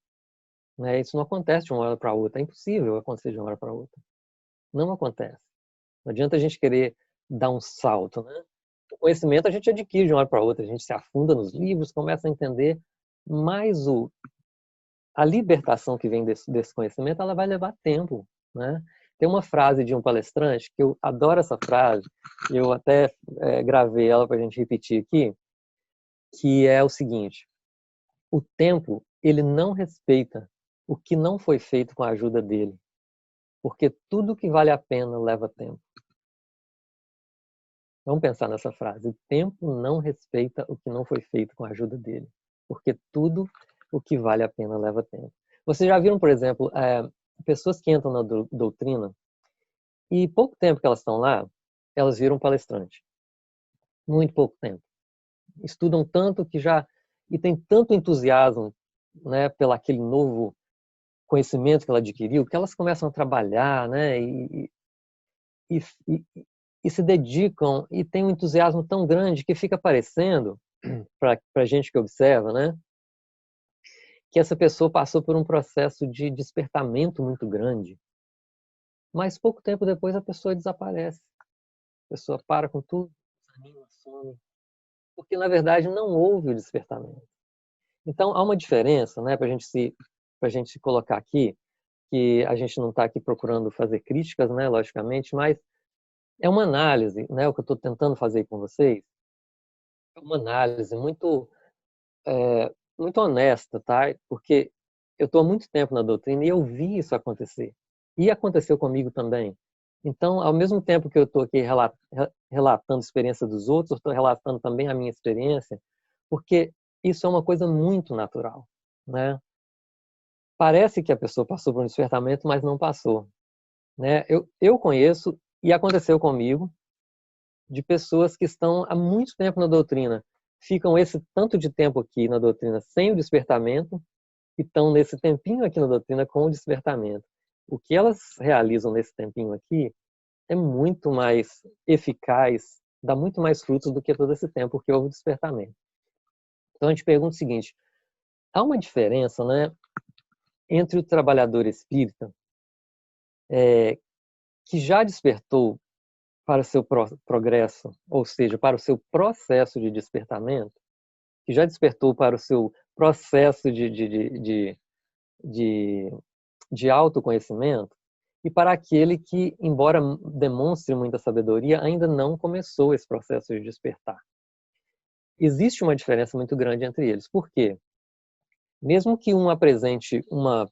Né? Isso não acontece de uma hora para outra. É impossível acontecer de uma hora para outra. Não acontece. Não adianta a gente querer dar um salto. Né? O conhecimento a gente adquire de uma hora para outra. A gente se afunda nos livros, começa a entender. Mas a libertação que vem desse conhecimento, ela vai levar tempo. Né? Tem uma frase de um palestrante, que eu adoro essa frase, eu até gravei ela para a gente repetir aqui, que é o seguinte: o tempo, ele não respeita o que não foi feito com a ajuda dele, porque tudo que vale a pena leva tempo. Vamos pensar nessa frase: o tempo não respeita o que não foi feito com a ajuda dele, porque tudo o que vale a pena leva tempo. Vocês já viram, por exemplo, pessoas que entram na doutrina e pouco tempo que elas estão lá, elas viram palestrante. Muito pouco tempo. Estudam tanto que já... E tem tanto entusiasmo, né, pelo aquele novo conhecimento que ela adquiriu, que elas começam a trabalhar, né, e, e se dedicam e tem um entusiasmo tão grande que fica parecendo, para a gente que observa, né, que essa pessoa passou por um processo de despertamento muito grande. Mas pouco tempo depois a pessoa desaparece. A pessoa para com tudo, desanima, some. Porque, na verdade, não houve o despertamento. Então, há uma diferença, né, para a gente se colocar aqui, que a gente não está aqui procurando fazer críticas, né, logicamente, mas é uma análise, né, o que eu estou tentando fazer com vocês, é uma análise muito honesta, tá? Porque eu estou há muito tempo na doutrina e eu vi isso acontecer. E aconteceu comigo também. Então, ao mesmo tempo que eu estou aqui relatando a experiência dos outros, eu estou relatando também a minha experiência, porque isso é uma coisa muito natural, né? Parece que a pessoa passou por um despertamento, mas não passou, né? Eu conheço, e aconteceu comigo, de pessoas que estão há muito tempo na doutrina, ficam esse tanto de tempo aqui na doutrina sem o despertamento, e estão nesse tempinho aqui na doutrina com o despertamento. O que elas realizam nesse tempinho aqui é muito mais eficaz, dá muito mais frutos do que todo esse tempo, porque houve o despertamento. Então a gente pergunta o seguinte: há uma diferença, né, entre o trabalhador espírita que já despertou para o seu progresso, ou seja, para o seu processo de despertamento, que já despertou para o seu processo de autoconhecimento, e para aquele que, embora demonstre muita sabedoria, ainda não começou esse processo de despertar. Existe uma diferença muito grande entre eles. Por quê? Mesmo que um apresente uma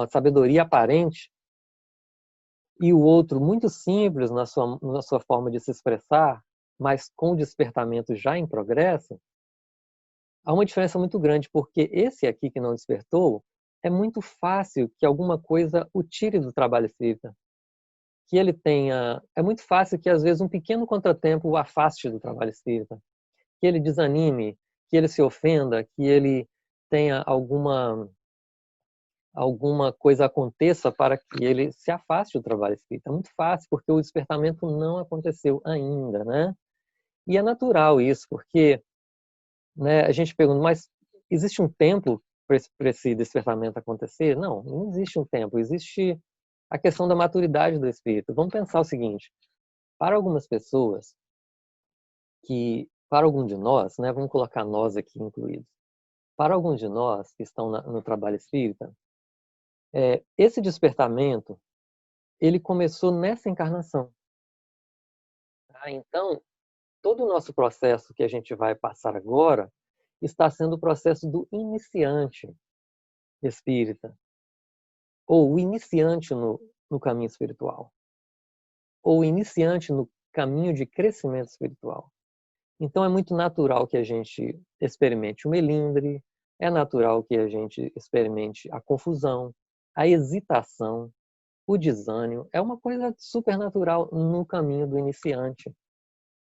sabedoria aparente e o outro muito simples na sua forma de se expressar, mas com o despertamento já em progresso, há uma diferença muito grande, porque esse aqui que não despertou, é muito fácil que alguma coisa o tire do trabalho espírita. Que ele tenha... É muito fácil que, às vezes, um pequeno contratempo o afaste do trabalho espírita. Que ele desanime, que ele se ofenda, que ele tenha alguma coisa aconteça para que ele se afaste do trabalho espírita. É muito fácil, porque o despertamento não aconteceu ainda, né? E é natural isso, porque, né, a gente pergunta, mas existe um tempo para esse despertamento acontecer? Não, não existe um tempo. Existe a questão da maturidade do espírito. Vamos pensar o seguinte: para algumas pessoas, para algum de nós, né, vamos colocar nós aqui incluídos, para alguns de nós que estão no trabalho espírita, esse despertamento, ele começou nessa encarnação. Tá? Então, todo o nosso processo que a gente vai passar agora está sendo o processo do iniciante espírita, ou o iniciante no caminho espiritual, ou o iniciante no caminho de crescimento espiritual. Então é muito natural que a gente experimente o melindre, É natural que a gente experimente a confusão, a hesitação, o desânimo. É uma coisa super natural no caminho do iniciante.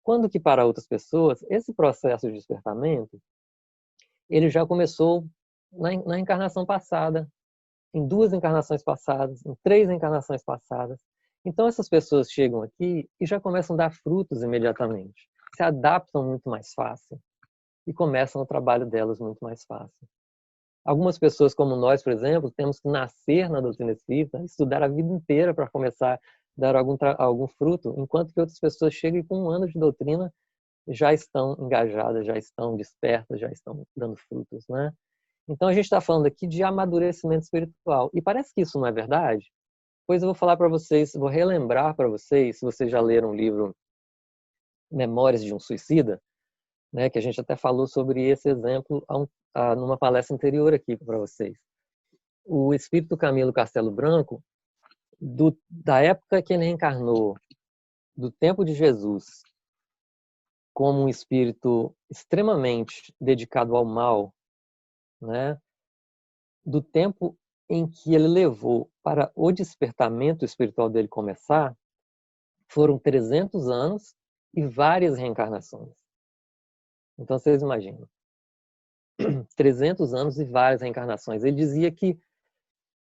Quando que para outras pessoas, esse processo de despertamento, ele já começou na encarnação passada, em 2 encarnações passadas, em 3 encarnações passadas. Então essas pessoas chegam aqui e já começam a dar frutos imediatamente. Se adaptam muito mais fácil e começam o trabalho delas muito mais fácil. Algumas pessoas como nós, por exemplo, temos que nascer na doutrina espírita, estudar a vida inteira para começar a dar algum fruto, enquanto que outras pessoas chegam e com 1 ano de doutrina já estão engajadas, já estão despertas, já estão dando frutos, né? Então a gente está falando aqui de amadurecimento espiritual. E parece que isso não é verdade? Pois eu vou falar para vocês, vou relembrar para vocês, se vocês já leram o livro Memórias de um Suicida, né, que a gente até falou sobre esse exemplo numa palestra anterior aqui para vocês. O espírito Camilo Castelo Branco, da época que ele reencarnou, do tempo de Jesus, como um espírito extremamente dedicado ao mal, né, do tempo em que ele levou para o despertamento espiritual dele começar, foram 300 anos e várias reencarnações. Então vocês imaginam, 300 anos e várias reencarnações. Ele dizia que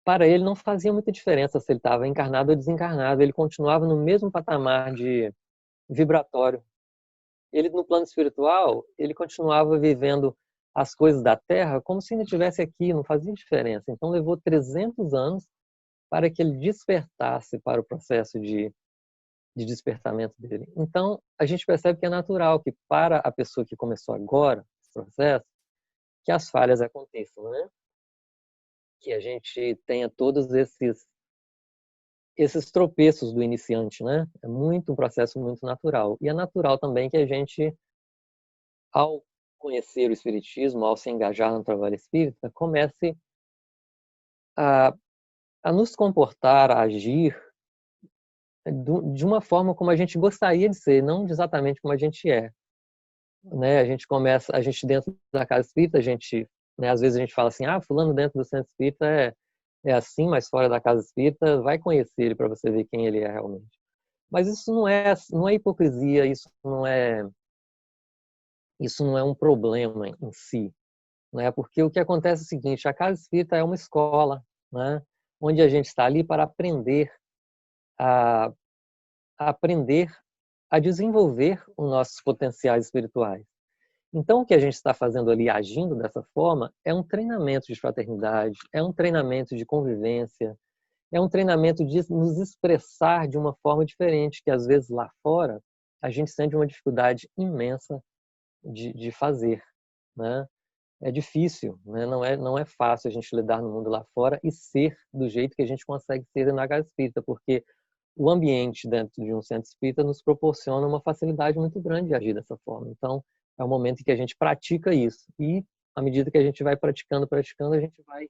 para ele não fazia muita diferença se ele estava encarnado ou desencarnado, ele continuava no mesmo patamar de vibratório. Ele, no plano espiritual, ele continuava vivendo as coisas da Terra como se ainda estivesse aqui, não fazia diferença. Então levou 300 anos para que ele despertasse para o processo de despertamento dele. Então, a gente percebe que é natural que para a pessoa que começou agora esse processo, que as falhas aconteçam, né? Que a gente tenha todos esses tropeços do iniciante, né? É um processo muito natural. E é natural também que a gente, ao conhecer o espiritismo, ao se engajar no trabalho espírita, comece a, a nos comportar, a agir de uma forma como a gente gostaria de ser, não exatamente como a gente é. Né? A gente dentro da casa espírita, né, às vezes a gente fala assim, fulano dentro do centro espírita é assim, mas fora da casa espírita, vai conhecer ele para você ver quem ele é realmente. Mas isso não é hipocrisia, isso não é um problema em si, né? Porque o que acontece é o seguinte, a casa espírita é uma escola, né? Onde a gente está ali para a, aprender a desenvolver os nossos potenciais espirituais. Então, o que a gente está fazendo ali, agindo dessa forma, é um treinamento de fraternidade, é um treinamento de convivência, é um treinamento de nos expressar de uma forma diferente, que às vezes lá fora a gente sente uma dificuldade imensa de fazer, né? É difícil, né? Não é fácil a gente lidar no mundo lá fora e ser do jeito que a gente consegue ser na casa espírita, porque o ambiente dentro de um centro espírita nos proporciona uma facilidade muito grande de agir dessa forma. Então, é o momento em que a gente pratica isso. E, à medida que a gente vai praticando, a gente vai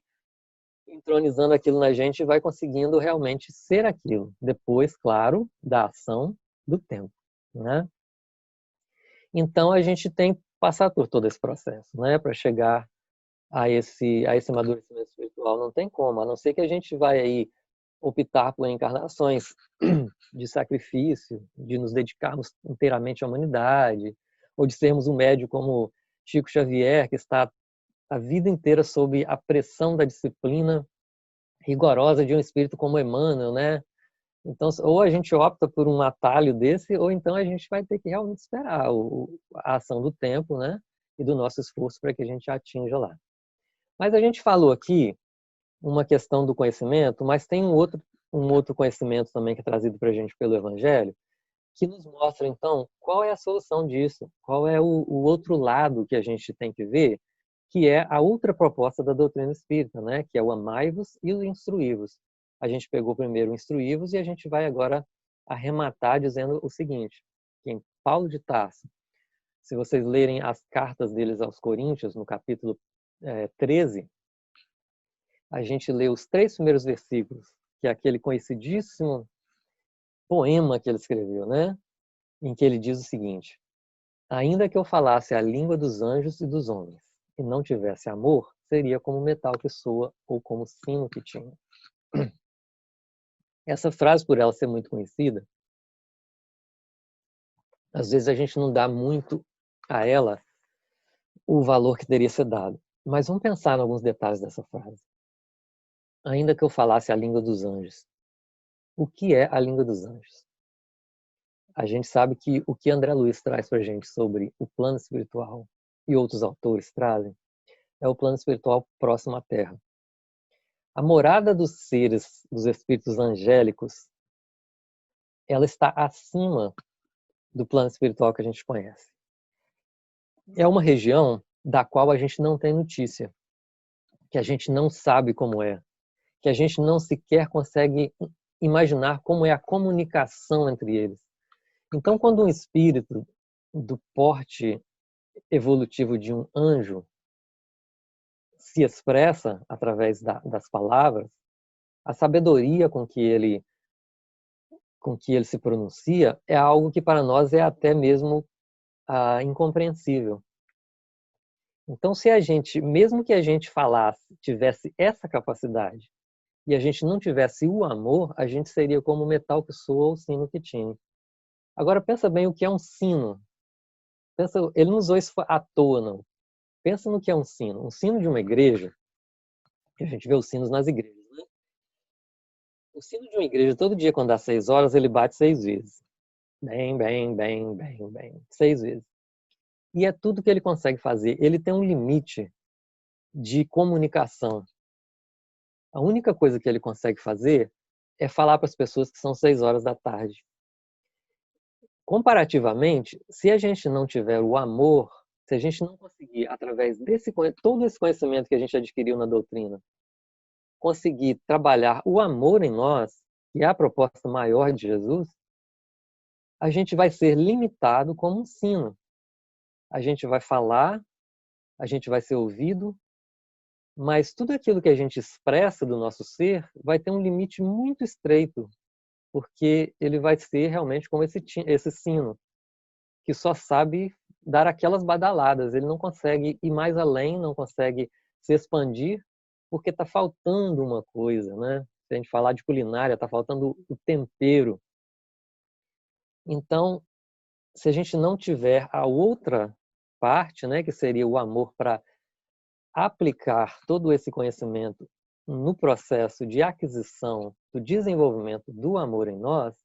entronizando aquilo na gente e vai conseguindo realmente ser aquilo. Depois, claro, da ação do tempo, né? Então, a gente tem que passar por todo esse processo, né? Para chegar a esse amadurecimento espiritual. Não tem como, a não ser que a gente vai aí optar por encarnações de sacrifício, de nos dedicarmos inteiramente à humanidade, ou de sermos um médium como Chico Xavier, que está a vida inteira sob a pressão da disciplina rigorosa de um espírito como Emmanuel, né? Então, ou a gente opta por um atalho desse, ou então a gente vai ter que realmente esperar a ação do tempo, né? E do nosso esforço para que a gente atinja lá. Mas a gente falou aqui uma questão do conhecimento, mas tem um outro conhecimento também que é trazido para a gente pelo Evangelho, que nos mostra, então, qual é a solução disso, qual é o outro lado que a gente tem que ver, que é a outra proposta da doutrina espírita, né? Que é o amai-vos e o instruí-vos. A gente pegou primeiro o instruí-vos e a gente vai agora arrematar dizendo o seguinte, que em Paulo de Tarso, se vocês lerem as cartas deles aos Coríntios, no capítulo 13, a gente lê os 3 primeiros versículos, que é aquele conhecidíssimo poema que ele escreveu, né? Em que ele diz o seguinte: ainda que eu falasse a língua dos anjos e dos homens e não tivesse amor, seria como metal que soa ou como sino que tinha. Essa frase, por ela ser muito conhecida, às vezes a gente não dá muito a ela o valor que deveria ser dado. Mas vamos pensar em alguns detalhes dessa frase. Ainda que eu falasse a língua dos anjos. O que é a língua dos anjos? A gente sabe que o que André Luiz traz para a gente sobre o plano espiritual e outros autores trazem é o plano espiritual próximo à Terra. A morada dos seres, dos espíritos angélicos, ela está acima do plano espiritual que a gente conhece. É uma região da qual a gente não tem notícia, que a gente não sabe como é, que a gente não sequer consegue imaginar como é a comunicação entre eles. Então, quando um espírito do porte evolutivo de um anjo se expressa através das palavras, a sabedoria com que ele se pronuncia é algo que para nós é até mesmo incompreensível. Então, se a gente, mesmo que a gente falasse, tivesse essa capacidade, e a gente não tivesse o amor, a gente seria como o metal que soa ou o sino que tinha. Agora, pensa bem o que é um sino. Pensa, ele não usou isso à toa, não. Pensa no que é um sino. Um sino de uma igreja, que a gente vê os sinos nas igrejas, né? O sino de uma igreja, todo dia, quando dá 6 horas, ele bate 6 vezes. Bem, bem, bem, bem, bem. 6 vezes. E é tudo que ele consegue fazer. Ele tem um limite de comunicação. A única coisa que ele consegue fazer é falar para as pessoas que são 6 horas da tarde. Comparativamente, se a gente não tiver o amor, se a gente não conseguir, através todo esse conhecimento que a gente adquiriu na doutrina, conseguir trabalhar o amor em nós, que é a proposta maior de Jesus, a gente vai ser limitado como um sino. A gente vai falar, a gente vai ser ouvido, mas tudo aquilo que a gente expressa do nosso ser vai ter um limite muito estreito, porque ele vai ser realmente como esse sino, que só sabe dar aquelas badaladas, ele não consegue ir mais além, não consegue se expandir, porque está faltando uma coisa, né? Se a gente falar de culinária, está faltando o tempero. Então, se a gente não tiver a outra parte, né, que seria o amor para aplicar todo esse conhecimento no processo de aquisição, do desenvolvimento do amor em nós,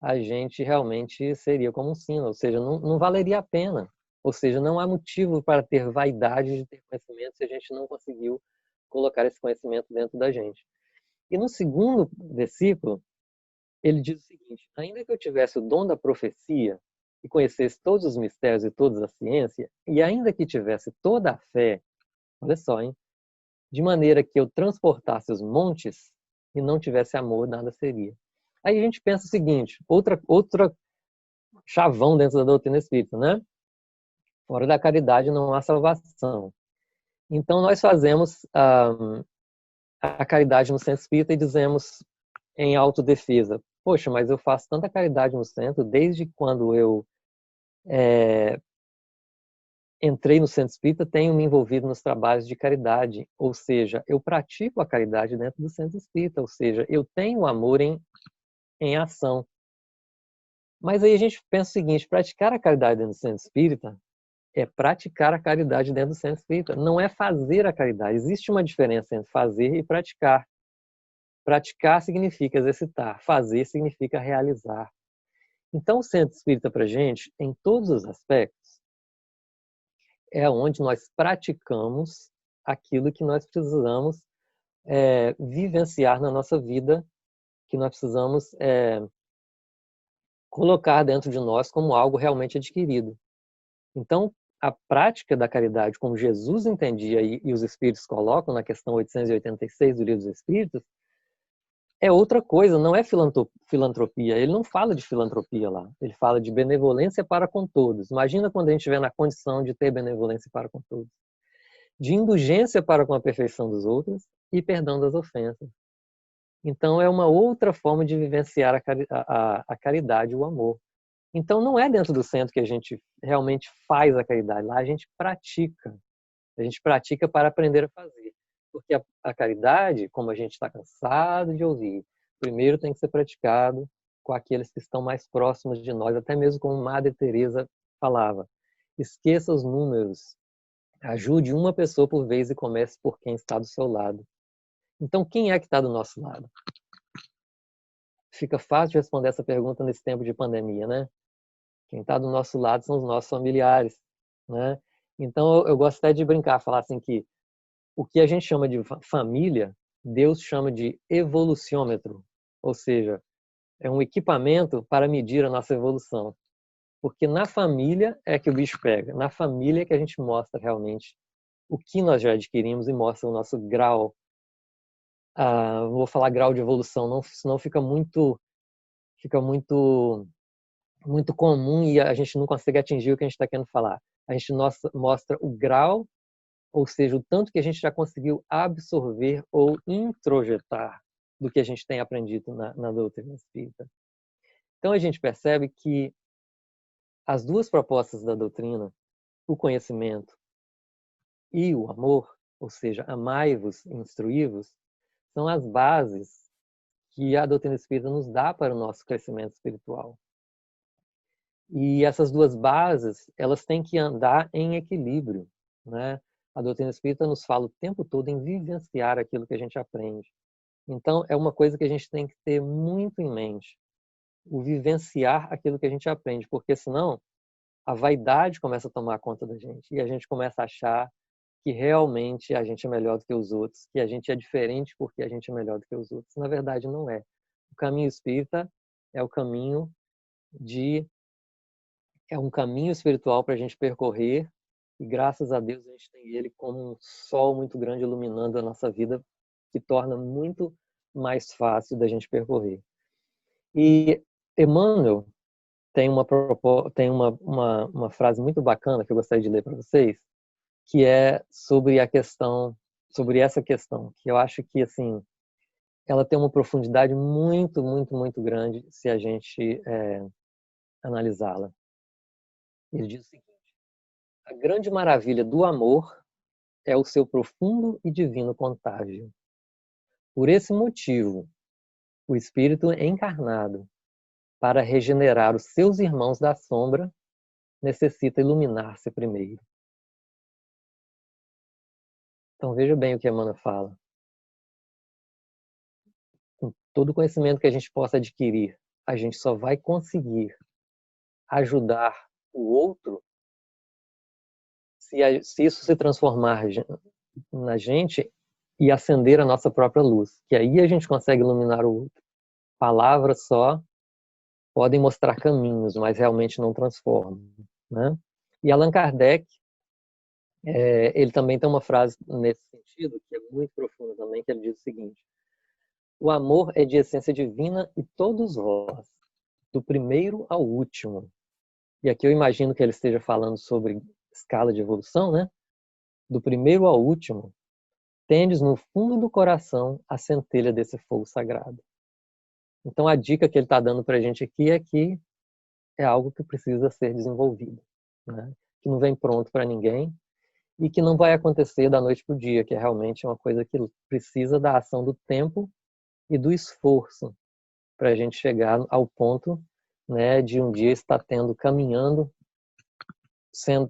a gente realmente seria como um sino, ou seja, não valeria a pena. Ou seja, não há motivo para ter vaidade de ter conhecimento se a gente não conseguiu colocar esse conhecimento dentro da gente. E no segundo versículo, ele diz o seguinte: ainda que eu tivesse o dom da profecia e conhecesse todos os mistérios e toda a ciência, e ainda que tivesse toda a fé, olha só, hein? De maneira que eu transportasse os montes e não tivesse amor, nada seria. Aí a gente pensa o seguinte, outra chavão dentro da doutrina espírita, né? Fora da caridade não há salvação. Então nós fazemos a caridade no centro espírita e dizemos em autodefesa, poxa, mas eu faço tanta caridade no centro desde quando eu entrei no centro espírita, tenho me envolvido nos trabalhos de caridade, ou seja, eu pratico a caridade dentro do centro espírita, ou seja, eu tenho amor em ação. Mas aí a gente pensa o seguinte, praticar a caridade dentro do centro espírita é praticar a caridade dentro do centro espírita, não é fazer a caridade. Existe uma diferença entre fazer e praticar. Praticar significa exercitar, fazer significa realizar. Então o centro espírita para a gente, em todos os aspectos, é onde nós praticamos aquilo que nós precisamos vivenciar na nossa vida, que nós precisamos colocar dentro de nós como algo realmente adquirido. Então, a prática da caridade, como Jesus entendia e os Espíritos colocam na questão 886 do Livro dos Espíritos, é outra coisa, não é filantropia. Ele não fala de filantropia lá, ele fala de benevolência para com todos. Imagina quando a gente estiver na condição de ter benevolência para com todos. De indulgência para com a perfeição dos outros e perdão das ofensas. Então, é uma outra forma de vivenciar a caridade, o amor. Então, não é dentro do centro que a gente realmente faz a caridade, lá a gente pratica. A gente pratica para aprender a fazer. Porque a caridade, como a gente está cansado de ouvir, primeiro tem que ser praticado com aqueles que estão mais próximos de nós, até mesmo como Madre Teresa falava. Esqueça os números, ajude uma pessoa por vez e comece por quem está do seu lado. Então, quem é que está do nosso lado? Fica fácil de responder essa pergunta nesse tempo de pandemia, né? Quem está do nosso lado são os nossos familiares, né? Então, eu gosto até de brincar, falar assim que o que a gente chama de família, Deus chama de evoluciômetro, ou seja, é um equipamento para medir a nossa evolução. Porque na família é que o bicho pega, na família é que a gente mostra realmente o que nós já adquirimos e mostra o nosso grau, vou falar grau de evolução, não, senão fica muito comum e a gente não consegue atingir o que a gente está querendo falar. A gente mostra o grau, ou seja, o tanto que a gente já conseguiu absorver ou introjetar do que a gente tem aprendido na doutrina espírita. Então a gente percebe que as duas propostas da doutrina, o conhecimento e o amor, ou seja, amai-vos e instruí-vos, são as bases que a doutrina espírita nos dá para o nosso crescimento espiritual. E essas duas bases, elas têm que andar em equilíbrio, né? A doutrina espírita nos fala o tempo todo em vivenciar aquilo que a gente aprende. Então, é uma coisa que a gente tem que ter muito em mente, o vivenciar aquilo que a gente aprende, porque senão a vaidade começa a tomar conta da gente e a gente começa a achar que realmente a gente é melhor do que os outros, que a gente é diferente porque a gente é melhor do que os outros. Na verdade, não é. O caminho espírita é o caminho é um caminho espiritual para a gente percorrer e graças a Deus a gente tem ele como um sol muito grande iluminando a nossa vida, que torna muito mais fácil da gente percorrer. E Emmanuel tem uma frase muito bacana que eu gostaria de ler para vocês, que é sobre essa questão, que eu acho que assim ela tem uma profundidade muito, muito, muito grande se a gente analisá-la. Ele diz o seguinte: a grande maravilha do amor é o seu profundo e divino contágio. Por esse motivo, o Espírito encarnado, para regenerar os seus irmãos da sombra, necessita iluminar-se primeiro. Então veja bem o que Emmanuel fala. Com todo o conhecimento que a gente possa adquirir, a gente só vai conseguir ajudar o outro se isso se transformar na gente e acender a nossa própria luz. Que aí a gente consegue iluminar o outro. Palavras só podem mostrar caminhos, mas realmente não transformam, né? E Allan Kardec, ele também tem uma frase nesse sentido, que é muito profunda também, que ele diz o seguinte: o amor é de essência divina e todos vós, do primeiro ao último. E aqui eu imagino que ele esteja falando sobre escala de evolução, né? Do primeiro ao último, tendes no fundo do coração a centelha desse fogo sagrado. Então a dica que ele está dando para a gente aqui é que é algo que precisa ser desenvolvido, né? Que não vem pronto para ninguém e que não vai acontecer da noite para o dia, que é realmente uma coisa que precisa da ação do tempo e do esforço para a gente chegar ao ponto, né, de um dia estar caminhando,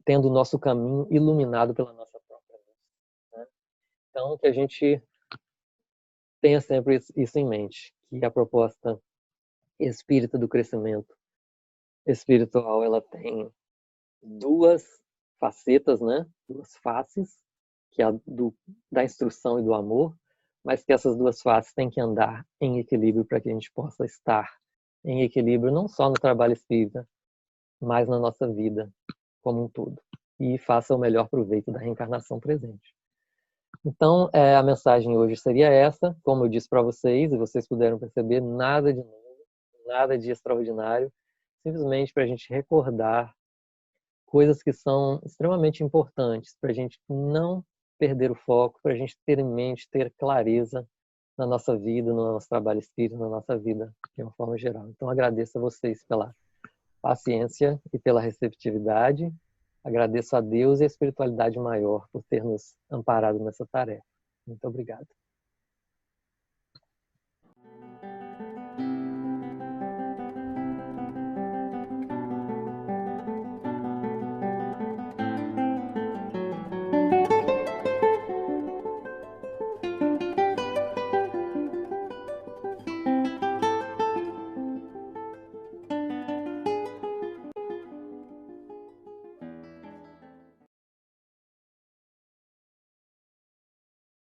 tendo o nosso caminho iluminado pela nossa própria luz, né? Então, que a gente tenha sempre isso em mente, que a proposta espírita do crescimento espiritual, ela tem duas facetas, né? Duas faces, que é da instrução e do amor, mas que essas duas faces têm que andar em equilíbrio para que a gente possa estar em equilíbrio não só no trabalho espírita, mas na nossa vida como um todo. E faça o melhor proveito da reencarnação presente. Então, a mensagem hoje seria essa, como eu disse para vocês, e vocês puderam perceber, nada de novo, nada de extraordinário, simplesmente para a gente recordar coisas que são extremamente importantes, para a gente não perder o foco, para a gente ter em mente, ter clareza na nossa vida, no nosso trabalho espírita, na nossa vida de uma forma geral. Então, agradeço a vocês pela paciência e pela receptividade Agradeço a Deus e a espiritualidade maior por ter nos amparado nessa tarefa. Muito obrigado.